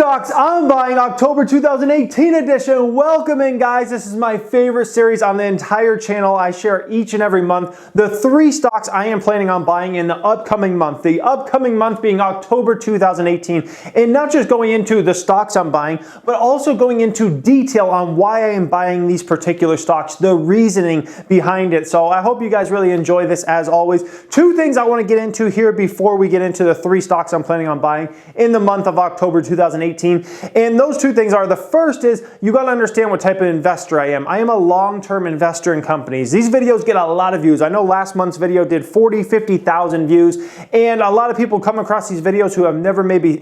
stocks I'm buying October 2018 edition. Welcome in, guys. This is my favorite series on the entire channel. I share each and every month the 3 stocks I am planning on buying in the upcoming month. The upcoming month being October 2018. And not just going into the stocks I'm buying, but also going into detail on why I am buying these particular stocks, the reasoning behind it. So I hope you guys really enjoy this as always. 2 things I want to get into here before we get into the 3 stocks I'm planning on buying in the month of October 2018. And those 2 things are, the first is you got to understand what type of investor I am. I am a long-term investor in companies. These videos get a lot of views. I know last month's video did 50,000 views, and a lot of people come across these videos who have never maybe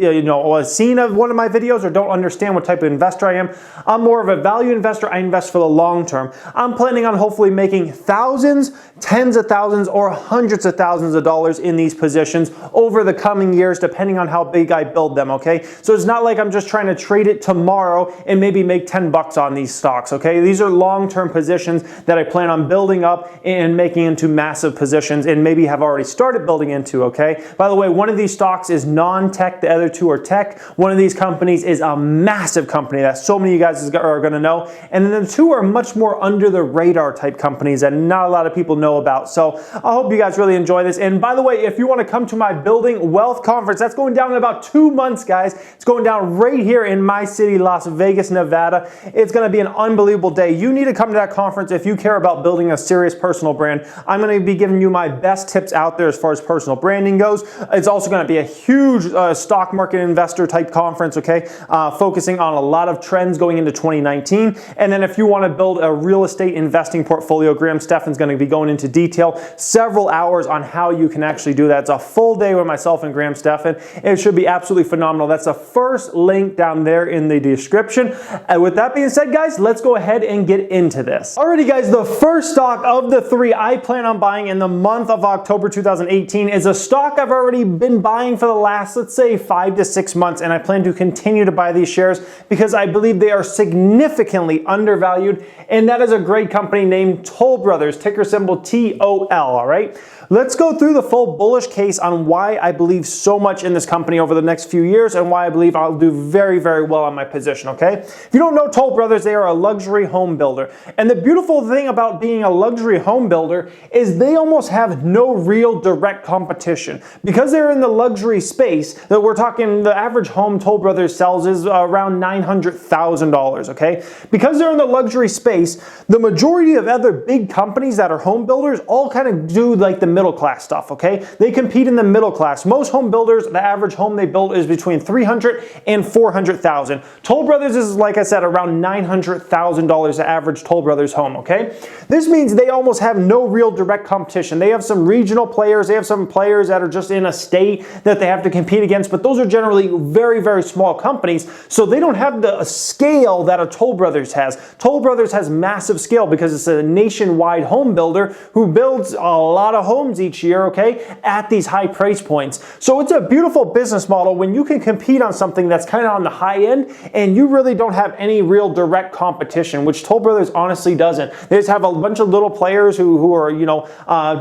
seen one of my videos or don't understand what type of investor I am. I'm more of a value investor. I invest for the long term. I'm planning on hopefully making thousands, tens of thousands, or hundreds of thousands of dollars in these positions over the coming years, depending on how big I build them, okay? So it's not like I'm just trying to trade it tomorrow and maybe make 10 bucks on these stocks, okay? These are long-term positions that I plan on building up and making into massive positions and maybe have already started building into, okay? By the way, one of these stocks is non-tech, the other 2 are tech. One of these companies is a massive company that so many of you guys are gonna know. And then the 2 are much more under the radar type companies that not a lot of people know about. So I hope you guys really enjoy this. And by the way, if you wanna come to my Building Wealth Conference, that's going down in about 2 months, guys. It's going down right here in my city, Las Vegas, Nevada. It's going to be an unbelievable day. You need to come to that conference if you care about building a serious personal brand. I'm going to be giving you my best tips out there as far as personal branding goes. It's also going to be a huge stock market investor type conference, okay? Focusing on a lot of trends going into 2019. And then if you want to build a real estate investing portfolio, Graham Stephan's going to be going into detail, several hours on how you can actually do that. It's a full day with myself and Graham Stephan. It should be absolutely phenomenal. That's the first link down there in the description. And with that being said, guys, let's go ahead and get into this. Alrighty, guys, the first stock of the 3 I plan on buying in the month of October 2018 is a stock I've already been buying for the last, let's say, 5 to 6 months, and I plan to continue to buy these shares because I believe they are significantly undervalued, and that is a great company named Toll Brothers, ticker symbol TOL, all right? Let's go through the full bullish case on why I believe so much in this company over the next few years and why I believe I'll do very, very well on my position, okay? If you don't know Toll Brothers, they are a luxury home builder. And the beautiful thing about being a luxury home builder is they almost have no real direct competition. Because they're in the luxury space, that we're talking the average home Toll Brothers sells is around $900,000, okay? Because they're in the luxury space, the majority of other big companies that are home builders all kind of do like the middle class stuff, okay? They compete in the middle class. Most home builders, the average home they build is between $300,000 and $400,000. Toll Brothers is, like I said, around $900,000 the average Toll Brothers home, okay? This means they almost have no real direct competition. They have some regional players, they have some players that are just in a state that they have to compete against, but those are generally very, very small companies, so they don't have the scale that a Toll Brothers has. Toll Brothers has massive scale because it's a nationwide home builder who builds a lot of homes each year, okay, at these high price points. So it's a beautiful business model when you can compete on something that's kind of on the high end and you really don't have any real direct competition, which Toll Brothers honestly doesn't. They just have a bunch of little players who are,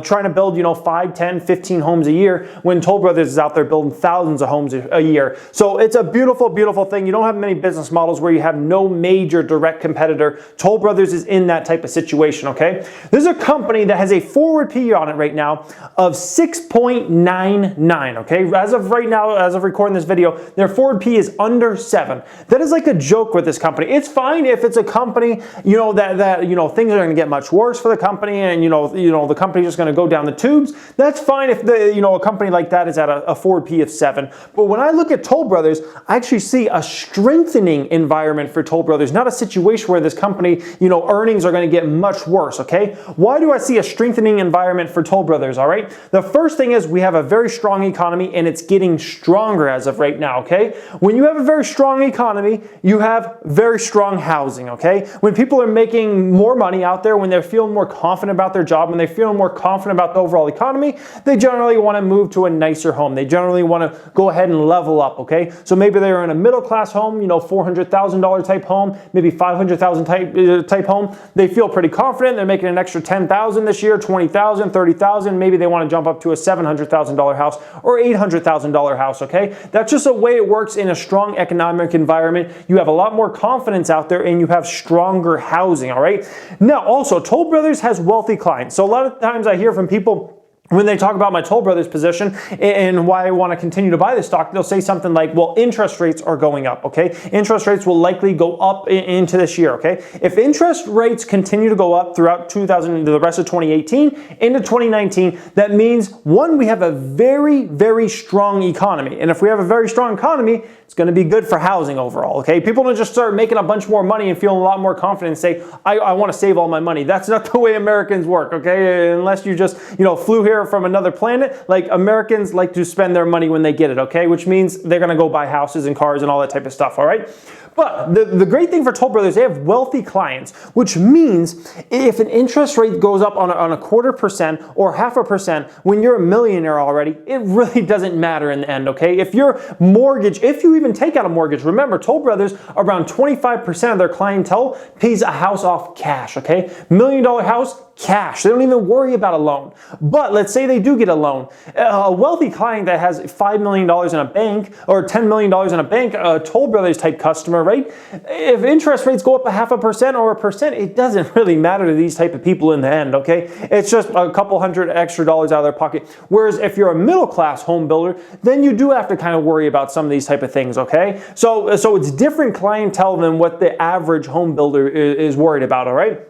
trying to build, 5, 10, 15 homes a year when Toll Brothers is out there building thousands of homes a year. So it's a beautiful, beautiful thing. You don't have many business models where you have no major direct competitor. Toll Brothers is in that type of situation, okay? This is a company that has a forward PE on it right now of 6.99, okay? As of right now, as of recording this video, their forward P is under 7. That is like a joke with this company. It's fine if it's a company, that things are going to get much worse for the company and, the company's just going to go down the tubes. That's fine if a company like that is at a forward P of 7. But when I look at Toll Brothers, I actually see a strengthening environment for Toll Brothers, not a situation where this company, earnings are going to get much worse, okay? Why do I see a strengthening environment for Toll Brothers, all right? The first thing is we have a very strong economy and it's getting stronger as of right now, okay? When you have a very strong economy, you have very strong housing, okay? When people are making more money out there, when they're feeling more confident about their job, when they're feeling more confident about the overall economy, they generally want to move to a nicer home. They generally want to go ahead and level up, okay? So maybe they're in a middle class home, $400,000 type home, maybe $500,000 type home. They feel pretty confident. They're making an extra $10,000 this year, $20,000, $30,000. $600,000, maybe they want to jump up to a $700,000 house or $800,000 house, okay? That's just the way it works in a strong economic environment. You have a lot more confidence out there and you have stronger housing, all right? Now, also, Toll Brothers has wealthy clients. So a lot of times I hear from people when they talk about my Toll Brothers position and why I want to continue to buy this stock, they'll say something like, well, interest rates are going up, okay? Interest rates will likely go up into this year, okay? If interest rates continue to go up throughout the rest of 2018 into 2019, that means, one, we have a very, very strong economy. And if we have a very strong economy, it's going to be good for housing overall, okay? People don't just start making a bunch more money and feeling a lot more confident and say, I want to save all my money. That's not the way Americans work, okay? Unless you just, flew here from another planet, like Americans like to spend their money when they get it, okay? Which means they're going to go buy houses and cars and all that type of stuff, all right? But the great thing for Toll Brothers, they have wealthy clients, which means if an interest rate goes up on a 0.25% or 0.5%, when you're a millionaire already, it really doesn't matter in the end, okay? If your mortgage, if you even take out a mortgage, remember, Toll Brothers, around 25% of their clientele pays a house off cash, okay? $1 million house, cash. They don't even worry about a loan. But let's say they do get a loan. A wealthy client that has $5 million in a bank or $10 million in a bank, a Toll Brothers type customer, right? If interest rates go up 0.5% or 1%, it doesn't really matter to these type of people in the end, okay? It's just a couple hundred extra dollars out of their pocket. Whereas if you're a middle class home builder, then you do have to kind of worry about some of these type of things, okay? So it's different clientele than what the average home builder is worried about, all right?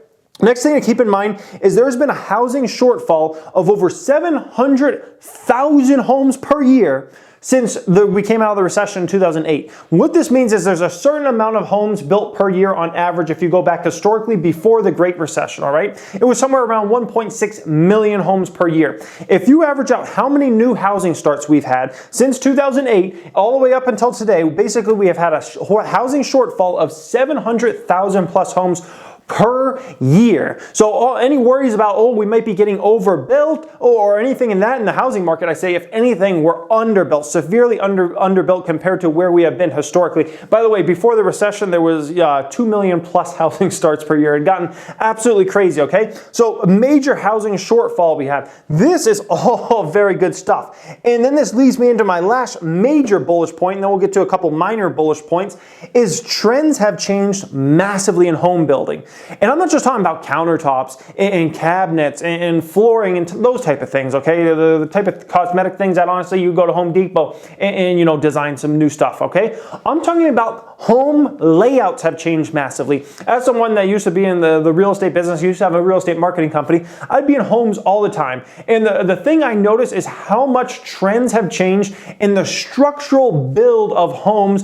Next thing to keep in mind is there's been a housing shortfall of over 700,000 homes per year since we came out of the recession in 2008. What this means is there's a certain amount of homes built per year on average if you go back historically before the Great Recession, all right? It was somewhere around 1.6 million homes per year. If you average out how many new housing starts we've had since 2008 all the way up until today, basically we have had a housing shortfall of 700,000 plus homes per year. So any worries about, we might be getting overbuilt or anything in the housing market, I say, if anything, we're underbuilt, severely underbuilt compared to where we have been historically. By the way, before the recession, there was 2 million plus housing starts per year. It had gotten absolutely crazy, okay? So a major housing shortfall we have. This is all very good stuff. And then this leads me into my last major bullish point, and then we'll get to a couple minor bullish points, is trends have changed massively in home building. And I'm not just talking about countertops and cabinets and flooring and those type of things, okay? The type of cosmetic things that honestly you go to Home Depot and design some new stuff, okay? I'm talking about home layouts have changed massively. As someone that used to be in the real estate business, used to have a real estate marketing company, I'd be in homes all the time. And the thing I noticed is how much trends have changed in the structural build of homes,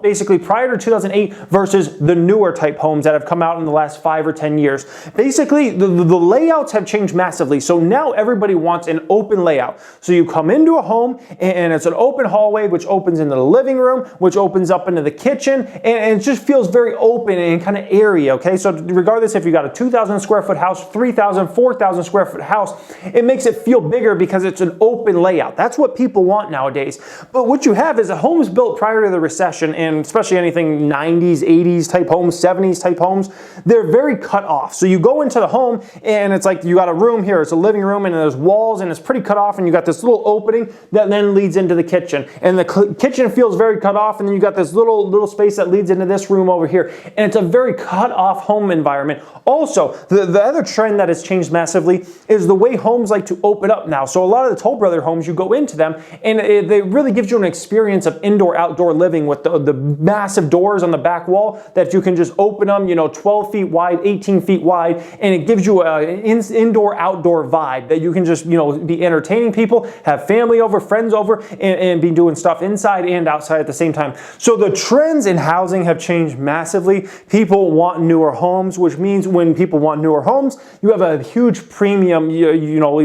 basically prior to 2008 versus the newer type homes that have come out in the last 5 or 10 years. Basically, the layouts have changed massively. So now everybody wants an open layout. So you come into a home and it's an open hallway, which opens into the living room, which opens up into the kitchen, and it just feels very open and kind of airy, okay? So regardless if you got a 2,000 square foot house, 3,000, 4,000 square foot house, it makes it feel bigger because it's an open layout. That's what people want nowadays. But what you have is a homes built prior to the recession, and especially anything 90s, 80s type homes, 70s type homes, they're very cut off. So you go into the home and it's like you got a room here, it's a living room, and there's walls and it's pretty cut off, and you got this little opening that then leads into the kitchen. And the kitchen feels very cut off, and then you got this little space that leads into this room over here. And it's a very cut off home environment. Also, the other trend that has changed massively is the way homes like to open up now. So a lot of the Toll Brother homes, you go into them and it really gives you an experience of indoor-outdoor living with the massive doors on the back wall that you can just open them, 12 feet wide, 18 feet wide, and it gives you an indoor-outdoor vibe that you can just, be entertaining people, have family over, friends over, and be doing stuff inside and outside at the same time. So the trends in housing have changed massively. People want newer homes, which means when people want newer homes, you have a huge premium,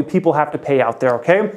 people have to pay out there, okay?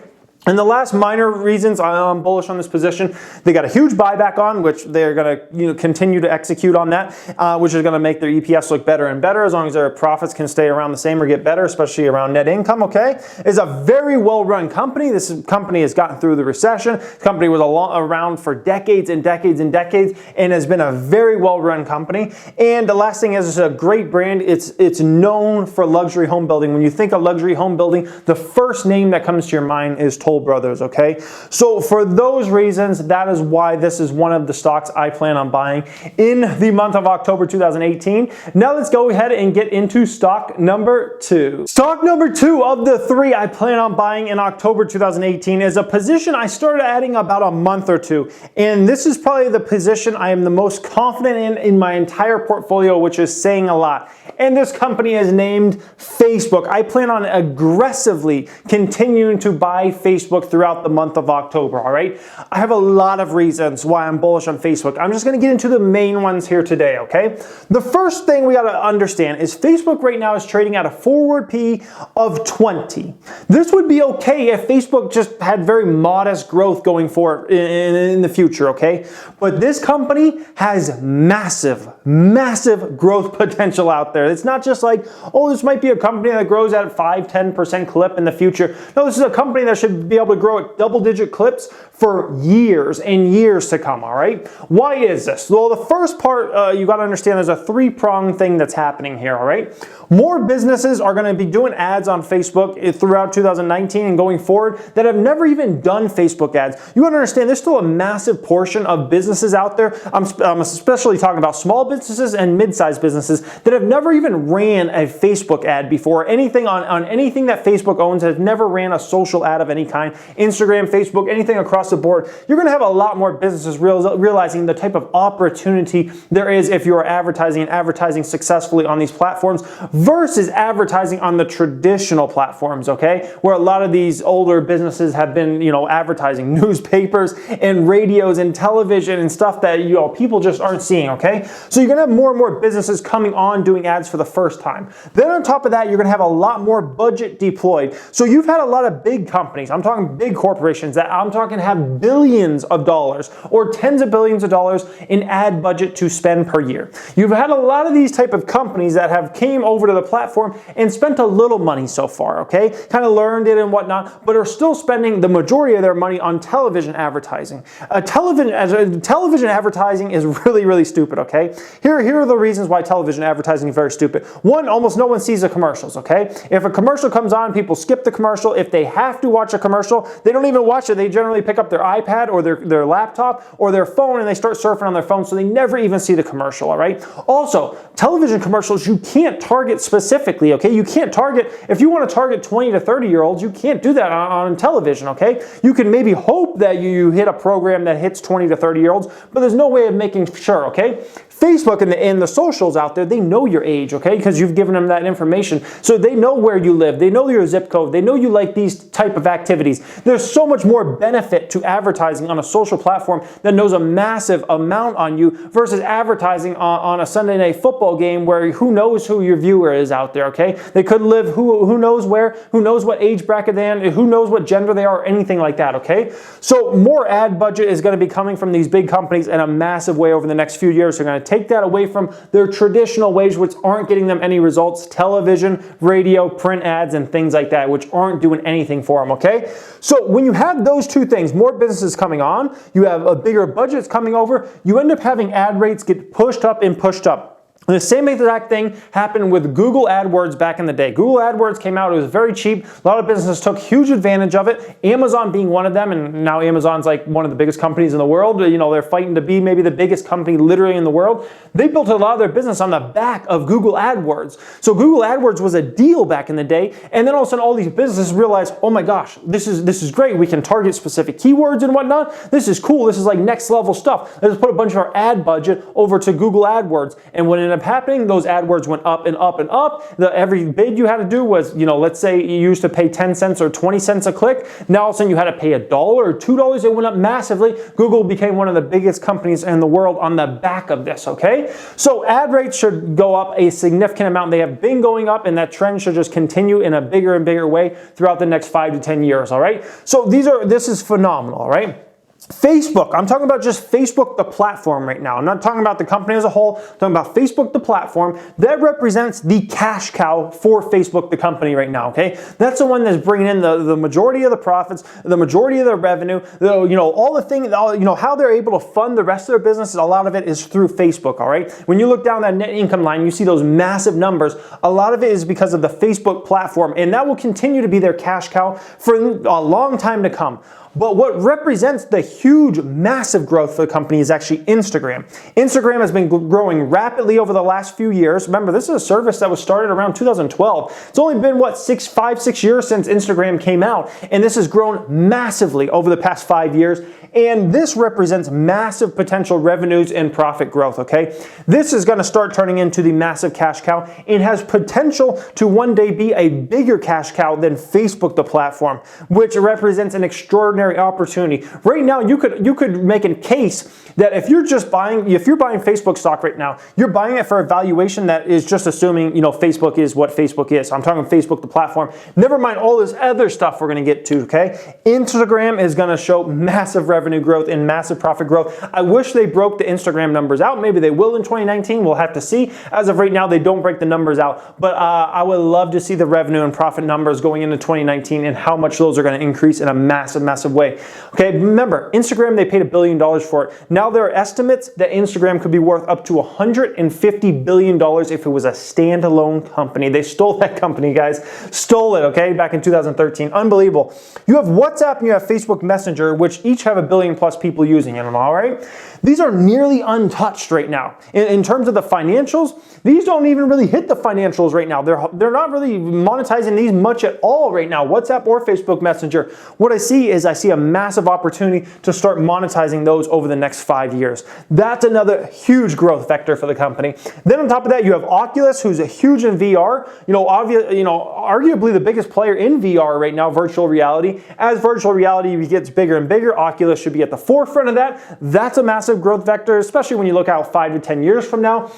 And the last minor reasons I'm bullish on this position, they got a huge buyback on, which they're going to continue to execute on that, which is going to make their EPS look better and better as long as their profits can stay around the same or get better, especially around net income, okay? It's a very well-run company. This company has gotten through the recession. The company was around for decades and decades and decades and has been a very well-run company. And the last thing is it's a great brand. It's known for luxury home building. When you think of luxury home building, the first name that comes to your mind is Toll Brothers, okay? So for those reasons, that is why this is one of the stocks I plan on buying in the month of October 2018. Now let's go ahead and get into stock number 2. Stock number 2 of the 3 I plan on buying in October 2018 is a position I started adding about a month or two. And this is probably the position I am the most confident in my entire portfolio, which is saying a lot. And this company is named Facebook. I plan on aggressively continuing to buy Facebook throughout the month of October, all right? I have a lot of reasons why I'm bullish on Facebook. I'm just gonna get into the main ones here today, okay? The first thing we gotta understand is Facebook right now is trading at a forward P of 20. This would be okay if Facebook just had very modest growth going forward in the future, okay? But this company has massive, massive growth potential out there. It's not just like, oh, this might be a company that grows at 5-10% clip in the future. No, this is a company that should be able to grow at double-digit clips for years and years to come, all right? Why is this? Well, the first part you got to understand there's a three-pronged thing that's happening here, all right? More businesses are going to be doing ads on Facebook throughout 2019 and going forward that have never even done Facebook ads. You got to understand there's still a massive portion of businesses out there. I'm especially talking about small businesses and mid-sized businesses that have never even ran a Facebook ad before. Anything on anything that Facebook owns has never ran a social ad of any kind. Instagram, Facebook, anything across the board. You're going to have a lot more businesses realizing the type of opportunity there is if you're advertising successfully on these platforms versus advertising on the traditional platforms, okay? Where a lot of these older businesses have been, advertising newspapers and radios and television and stuff that, people just aren't seeing, okay? So you're going to have more and more businesses coming on doing ads for the first time. Then on top of that, you're going to have a lot more budget deployed. So you've had a lot of big companies, I'm talking big corporations that I'm talking have billions of dollars or tens of billions of dollars in ad budget to spend per year. You've had a lot of these type of companies that have came over to the platform and spent a little money so far, okay? Kind of learned it and whatnot, but are still spending the majority of their money on television advertising. Television advertising is really, really stupid, okay? Here are the reasons why television advertising is very stupid. One, almost no one sees the commercials, okay? If a commercial comes on, people skip the commercial. If they have to watch a commercial, they don't even watch it. They generally pick up their iPad or their laptop or their phone and they start surfing on their phone, so they never even see the commercial, all right? Also, television commercials, you can't target specifically, okay? You can't target, if you want to target 20 to 30-year-olds, you can't do that on television, okay? You can maybe hope that you hit a program that hits 20 to 30-year-olds, but there's no way of making sure, okay? Facebook and the socials out there, they know your age, okay? Because you've given them that information. So they know where you live. They know your zip code. They know you like these type of activities. There's so much more benefit to advertising on a social platform that knows a massive amount on you versus advertising on a Sunday night football game where who knows who your viewer is out there, okay? They could live who knows where, who knows what age bracket they're in, who knows what gender they are, or anything like that, okay? So more ad budget is going to be coming from these big companies in a massive way over the next few years. They're going to take that away from their traditional ways, which aren't getting them any results, television, radio, print ads, and things like that, which aren't doing anything for them, okay? So when you have those two things, more businesses coming on, you have a bigger budgets coming over, you end up having ad rates get pushed up and pushed up. The same exact thing happened with Google AdWords back in the day. Google AdWords came out, it was very cheap. A lot of businesses took huge advantage of it, Amazon being one of them, and now Amazon's like one of the biggest companies in the world. They're fighting to be maybe the biggest company literally in the world. They built a lot of their business on the back of Google AdWords. So Google AdWords was a deal back in the day, and then all of a sudden all these businesses realized, oh my gosh, this is great. We can target specific keywords and whatnot. This is cool. This is like next level stuff. Let's put a bunch of our ad budget over to Google AdWords, and what ended up up happening? Those AdWords went up and up and up. Every bid you had to do was, let's say you used to pay 10 cents or 20 cents a click. Now all of a sudden you had to pay $1 or $2. It went up massively. Google became one of the biggest companies in the world on the back of this, okay? So ad rates should go up a significant amount. They have been going up, and that trend should just continue in a bigger and bigger way throughout the next 5 to 10 years, all right? So this is phenomenal, all right? Facebook, I'm talking about just Facebook, the platform right now. I'm not talking about the company as a whole. I'm talking about Facebook, the platform. That represents the cash cow for Facebook, the company right now, okay? That's the one that's bringing in the majority of the profits, the majority of the revenue, all the things, how they're able to fund the rest of their business, a lot of it is through Facebook, all right? When you look down that net income line, you see those massive numbers. A lot of it is because of the Facebook platform, and that will continue to be their cash cow for a long time to come. But what represents the huge, massive growth for the company is actually Instagram. Instagram has been growing rapidly over the last few years. Remember, this is a service that was started around 2012. It's only been, 5, 6 years since Instagram came out, and this has grown massively over the past 5 years. And this represents massive potential revenues and profit growth, okay? This is gonna start turning into the massive cash cow. It has potential to one day be a bigger cash cow than Facebook, the platform, which represents an extraordinary opportunity. Right now, you could make a case that if you're buying Facebook stock right now, you're buying it for a valuation that is just assuming, Facebook is what Facebook is. So I'm talking Facebook, the platform. Never mind all this other stuff we're gonna get to, okay? Instagram is gonna show massive revenue growth and massive profit growth. I wish they broke the Instagram numbers out. Maybe they will in 2019. We'll have to see. As of right now, they don't break the numbers out. But I would love to see the revenue and profit numbers going into 2019 and how much those are going to increase in a massive, massive way. Okay, remember, Instagram, they paid $1 billion for it. Now there are estimates that Instagram could be worth up to $150 billion if it was a standalone company. They stole that company, guys. Stole it, okay, back in 2013. Unbelievable. You have WhatsApp and you have Facebook Messenger, which each have 1 billion plus people using them, all right? These are nearly untouched right now. In terms of the financials, these don't even really hit the financials right now. They're not really monetizing these much at all right now, WhatsApp or Facebook Messenger. What I see a massive opportunity to start monetizing those over the next 5 years. That's another huge growth vector for the company. Then on top of that, you have Oculus, who's a huge in VR. Arguably the biggest player in VR right now, virtual reality. As virtual reality gets bigger and bigger, Oculus should be at the forefront of that. That's a massive growth vector, especially when you look out 5 to 10 years from now.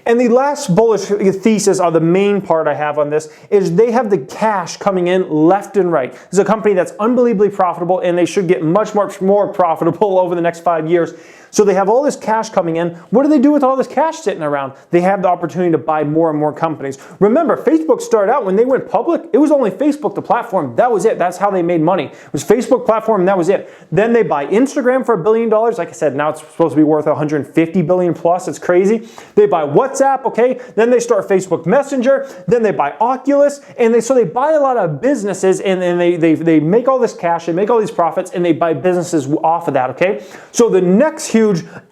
And the last bullish thesis, or the main part I have on this, is they have the cash coming in left and right. This is a company that's unbelievably profitable, and they should get much more profitable over the next 5 years. So they have all this cash coming in. What do they do with all this cash sitting around? They have the opportunity to buy more and more companies. Remember, Facebook started out when they went public, it was only Facebook, the platform. That was it. That's how they made money. It was Facebook platform, and that was it. Then they buy Instagram for $1 billion. Like I said, now it's supposed to be worth $150 billion plus. It's crazy. They buy WhatsApp, okay? Then they start Facebook Messenger. Then they buy Oculus. And so they buy a lot of businesses, and they make all this cash, they make all these profits, and they buy businesses off of that, okay? So the next huge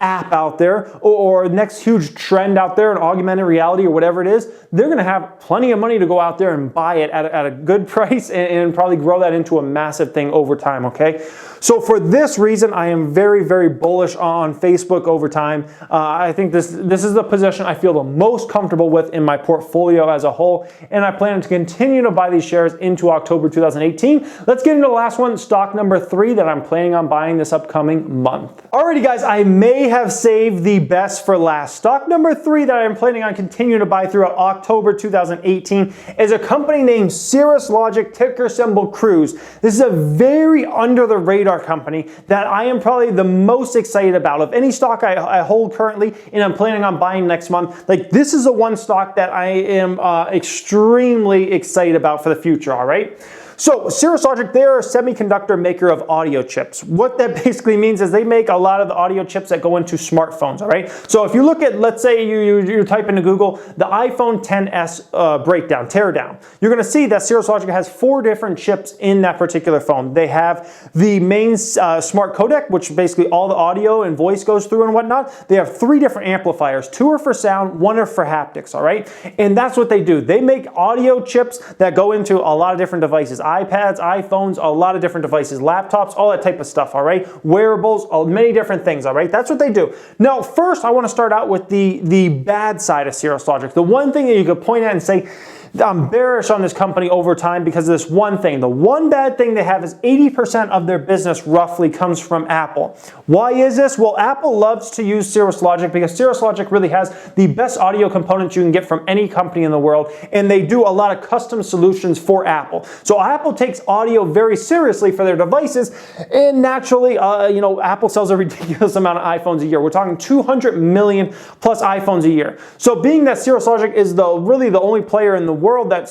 app out there, or next huge trend out there in augmented reality or whatever it is, they're going to have plenty of money to go out there and buy it at a good price and probably grow that into a massive thing over time, okay? So for this reason, I am very, very bullish on Facebook over time. I think this is the position I feel the most comfortable with in my portfolio as a whole, and I plan to continue to buy these shares into October 2018. Let's get into the last one, stock number 3 that I'm planning on buying this upcoming month. Alrighty guys, I may have saved the best for last. Stock number 3 that I'm planning on continuing to buy throughout October 2018 is a company named Cirrus Logic, ticker symbol Cruise. This is a very under the radar company that I am probably the most excited about. Of any stock I hold currently and I'm planning on buying next month, like this is the one stock that I am extremely excited about for the future, all right? So Cirrus Logic, they're a semiconductor maker of audio chips. What that basically means is they make a lot of the audio chips that go into smartphones, all right? So if you look at, let's say you type into Google, the iPhone XS breakdown, teardown, you're gonna see that Cirrus Logic has 4 different chips in that particular phone. They have the main smart codec, which basically all the audio and voice goes through and whatnot. They have 3 different amplifiers, 2 are for sound, 1 are for haptics, all right? And that's what they do. They make audio chips that go into a lot of different devices. iPads, iPhones, a lot of different devices, laptops, all that type of stuff, all right? Wearables, many different things, all right? That's what they do. Now, first, I want to start out with the bad side of Cirrus Logic. The one thing that you could point at and say, I'm bearish on this company over time because of this one thing. The one bad thing they have is 80% of their business roughly comes from Apple. Why is this? Well, Apple loves to use Cirrus Logic because Cirrus Logic really has the best audio components you can get from any company in the world, and they do a lot of custom solutions for Apple. So Apple takes audio very seriously for their devices, and naturally, Apple sells a ridiculous amount of iPhones a year. We're talking 200 million plus iPhones a year. So being that Cirrus Logic is really the only player in the world that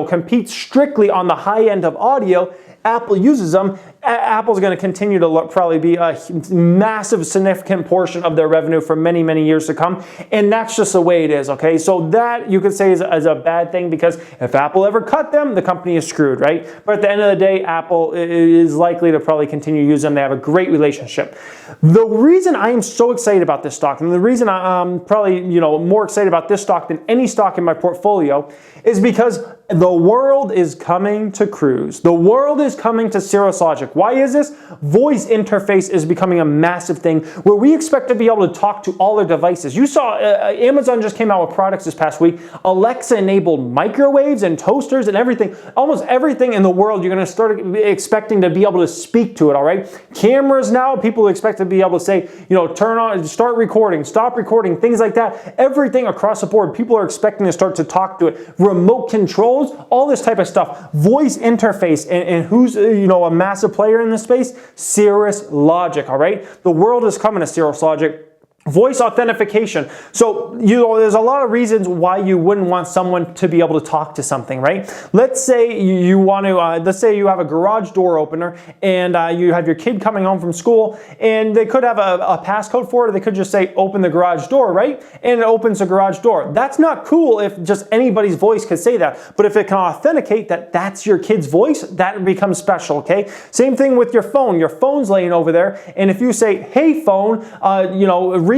competes strictly on the high end of audio, Apple uses them. Apple's going to continue to probably be a massive, significant portion of their revenue for many, many years to come. And that's just the way it is, okay? So that you could say is a bad thing because if Apple ever cut them, the company is screwed, right? But at the end of the day, Apple is likely to probably continue to use them. They have a great relationship. The reason I am so excited about this stock, and the reason I'm probably more excited about this stock than any stock in my portfolio, is because the world is coming to Cruise. The world is coming to Cirrus Logic. Why is this? Voice interface is becoming a massive thing where we expect to be able to talk to all their devices. You saw Amazon just came out with products this past week. Alexa enabled microwaves and toasters and everything. Almost everything in the world you're going to start expecting to be able to speak to it, all right? Cameras now, people expect to be able to say, turn on, start recording, stop recording, things like that. Everything across the board, people are expecting to start to talk to it. Remote controls, all this type of stuff. Voice interface, and who's a massive player in this space? Cirrus Logic, all right? The world is coming to Cirrus Logic. Voice authentication. So, there's a lot of reasons why you wouldn't want someone to be able to talk to something, right? Let's say you want to, let's say you have a garage door opener and you have your kid coming home from school and they could have a passcode for it, or they could just say, open the garage door, right? And it opens the garage door. That's not cool if just anybody's voice could say that. But if it can authenticate that that's your kid's voice, that becomes special, okay? Same thing with your phone. Your phone's laying over there, and if you say, hey phone,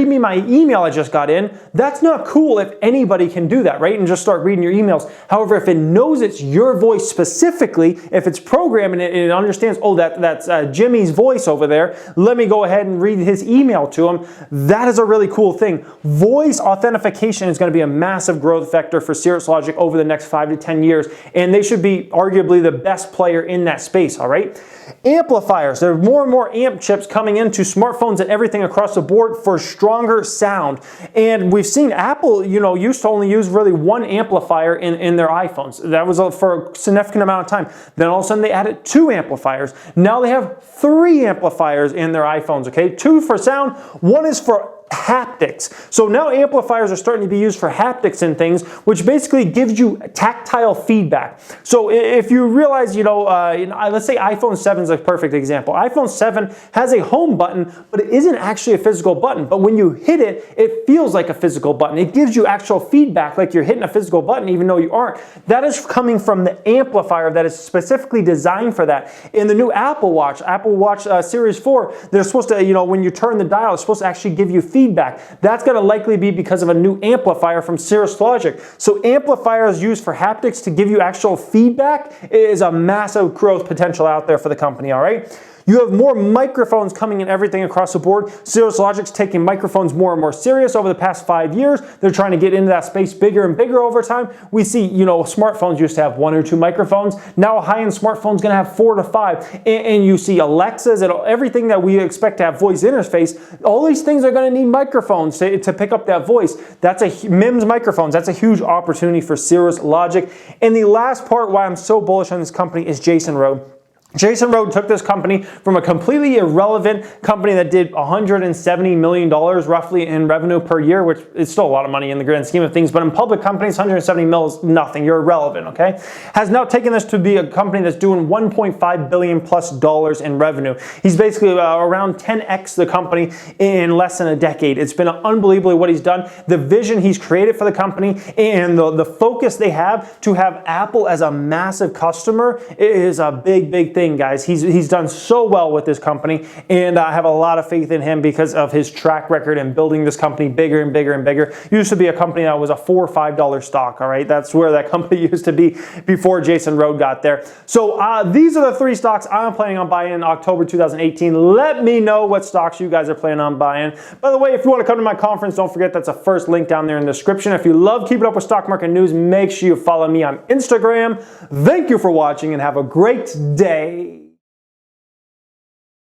read me my email I just got in, that's not cool if anybody can do that, right? And just start reading your emails. However, if it knows it's your voice specifically, if it's programmed and it understands, oh, that's Jimmy's voice over there, let me go ahead and read his email to him, that is a really cool thing. Voice authentication is going to be a massive growth vector for Cirrus Logic over the next 5 to 10 years, and they should be arguably the best player in that space, all right? Amplifiers. There are more and more amp chips coming into smartphones and everything across the board for stronger sound. And we've seen Apple, used to only use really one amplifier in their iPhones. That was for a significant amount of time. Then all of a sudden they added 2 amplifiers. Now they have 3 amplifiers in their iPhones, okay? 2 for sound, 1 is for haptics. So now amplifiers are starting to be used for haptics and things, which basically gives you tactile feedback. So if you realize, let's say iPhone 7 is a perfect example. iPhone 7 has a home button, but it isn't actually a physical button. But when you hit it, it feels like a physical button. It gives you actual feedback like you're hitting a physical button even though you aren't. That is coming from the amplifier that is specifically designed for that. In the new Apple Watch Series 4, they're supposed to, when you turn the dial, it's supposed to actually give you feedback. That's going to likely be because of a new amplifier from Cirrus Logic. So amplifiers used for haptics to give you actual feedback is a massive growth potential out there for the company, all right? You have more microphones coming in everything across the board. Cirrus Logic's taking microphones more and more serious over the past 5 years. They're trying to get into that space bigger and bigger over time. We see, smartphones used to have 1 or 2 microphones. Now a high-end smartphone is going to have 4 to 5. And you see Alexas and everything that we expect to have voice interface. All these things are going to need microphones to pick up that voice. That's MIMS microphones. That's a huge opportunity for Cirrus Logic. And the last part why I'm so bullish on this company is Jason Rode. Jason Rode took this company from a completely irrelevant company that did $170 million roughly in revenue per year, which is still a lot of money in the grand scheme of things, but in public companies, 170 mil is nothing. You're irrelevant, okay? Has now taken this to be a company that's doing $1.5 billion plus in revenue. He's basically around 10x the company in less than a decade. It's been unbelievable what he's done. The vision he's created for the company and the focus they have to have Apple as a massive customer is a big, big thing thing, guys. He's done so well with this company, and I have a lot of faith in him because of his track record in building this company bigger and bigger and bigger. Used to be a company that was a $4 or $5 stock, all right? That's where that company used to be before Jason Rode got there. So these are the 3 stocks I'm planning on buying in October 2018. Let me know what stocks you guys are planning on buying. By the way, if you want to come to my conference, don't forget that's the first link down there in the description. If you love keeping up with stock market news, make sure you follow me on Instagram. Thank you for watching and have a great day.